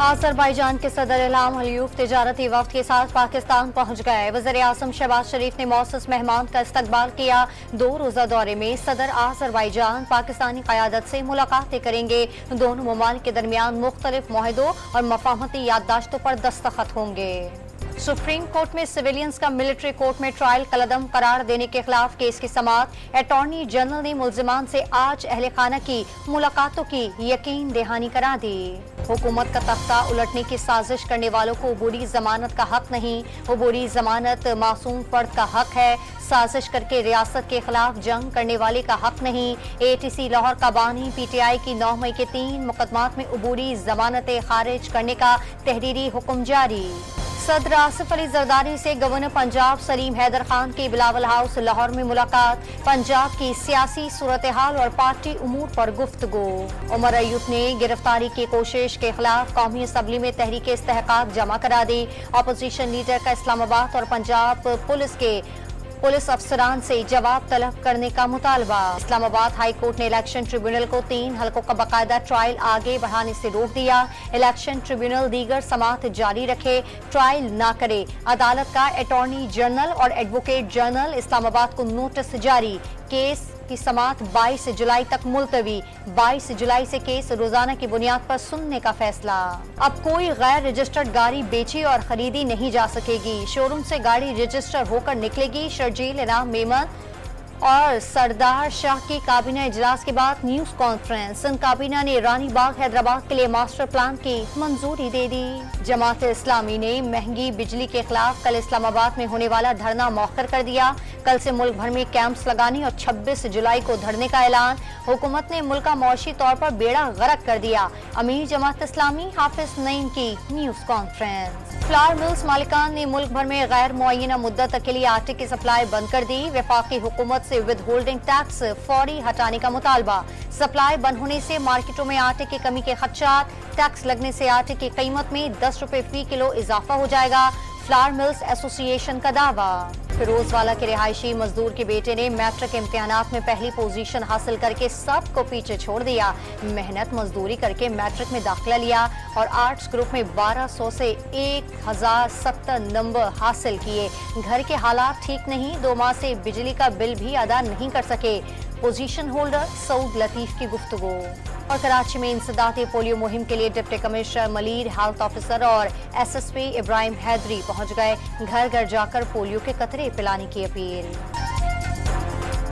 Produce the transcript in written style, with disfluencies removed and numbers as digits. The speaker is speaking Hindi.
अज़रबैजान के सदर इल्हाम अलीयूफ तिजारती वफ्द के साथ पाकिस्तान पहुंच गए। वज़ीर-ए-आज़म शहबाज शरीफ ने मौसूस मेहमान का इस्तकबाल किया। 2 रोज़ा दौरे में सदर अज़रबैजान पाकिस्तानी क़यादत से मुलाकातें करेंगे। दोनों ममालिक के दरमियान मुख्तलिफ मुआहिदों और मफाहमती याददाश्तों पर दस्तखत होंगे। सुप्रीम कोर्ट में सिविलियंस का मिलिट्री कोर्ट में ट्रायल कलदम करार देने के खिलाफ केस की समाअत। अटॉर्नी जनरल ने मुल्जिमान से आज अहले खाना की मुलाकातों की यकीन दहानी करा दी। हुकूमत का तख्ता उलटने की साजिश करने वालों को अबूरी जमानत का हक नहीं, अबूरी जमानत मासूम फर्द का हक है। साजिश करके रियासत के खिलाफ जंग करने वाले का हक नहीं। ATC लाहौर का बानी PTI की 9 मई के 3 मुकदमात में अबूरी जमानतें खारिज करने का तहरीरी हुक्म जारी। सदर आसिफ अली जरदारी से गवर्नर पंजाब सलीम हैदर खान की बिलावल हाउस लाहौर में मुलाकात। पंजाब की सियासी सूरत हाल और पार्टी उमूर पर गुफ्तगू। उमर अयूब ने गिरफ्तारी की कोशिश के खिलाफ कौमी असम्बली में तहरीक इस्तेहकाक जमा करा दी। अपोजिशन लीडर का इस्लामाबाद और पंजाब पुलिस अफसरान से जवाब तलब करने का मुतालबा। इस्लामाबाद हाई कोर्ट ने इलेक्शन ट्रिब्यूनल को 3 हलकों का बाकायदा ट्रायल आगे बढ़ाने से रोक दिया। इलेक्शन ट्रिब्यूनल दीगर समाअत जारी रखे, ट्रायल न करे। अदालत का अटॉर्नी जनरल और एडवोकेट जनरल इस्लामाबाद को नोटिस जारी। केस की समाअत 22 जुलाई तक मुलतवी। 22 जुलाई से केस रोजाना की बुनियाद पर सुनने का फैसला। अब कोई गैर रजिस्टर्ड गाड़ी बेची और खरीदी नहीं जा सकेगी। शोरूम से गाड़ी रजिस्टर होकर निकलेगी। शर्जील इनाम मेमन और सरदार शाह की काबीना इजलास के बाद न्यूज कॉन्फ्रेंस। सिंध काबीना ने रानी बाग हैदराबाद के लिए मास्टर प्लान की मंजूरी दे दी। जमात इस्लामी ने महंगी बिजली के खिलाफ कल इस्लामाबाद में होने वाला धरना मौखर कर दिया। कल से मुल्क भर में कैंप्स लगाने और 26 जुलाई को धरने का ऐलान। हुकूमत ने मुल्क का मौशी तौर पर बेड़ा गर्क कर दिया। अमीर जमात इस्लामी हाफिज नईम की न्यूज कॉन्फ्रेंस। फ्लावर मिल्स मालिकान ने मुल्क भर में गैर मुअय्यना मुद्दत के लिए आटे की सप्लाई बंद कर दी। वफाकी हुकूमत से विद होल्डिंग टैक्स फौरी हटाने का मुतालबा। सप्लाई बंद होने से मार्केटों में आटे की कमी के खदशात। टैक्स लगने से आटे की कीमत में 10 रुपए फी किलो इजाफा हो जाएगा। फ्लावर मिल्स एसोसिएशन का दावा। फिरोजवाला के रिहायशी मजदूर के बेटे ने मैट्रिक इम्तिहानात में पहली पोजीशन हासिल करके सबको पीछे छोड़ दिया। मेहनत मजदूरी करके मैट्रिक में दाखिला लिया और आर्ट्स ग्रुप में 1200 से 1070 नंबर हासिल किए। घर के हालात ठीक नहीं, 2 माह से बिजली का बिल भी अदा नहीं कर सके। पोजीशन होल्डर सऊद लतीफ की गुफ्तगू। और कराची में इंसदाती पोलियो मुहिम के लिए deputy commissioner Malir, health officer और SSP इब्राहिम हैदरी पहुंच गए। घर घर जाकर पोलियो के कतरे पिलाने की अपील।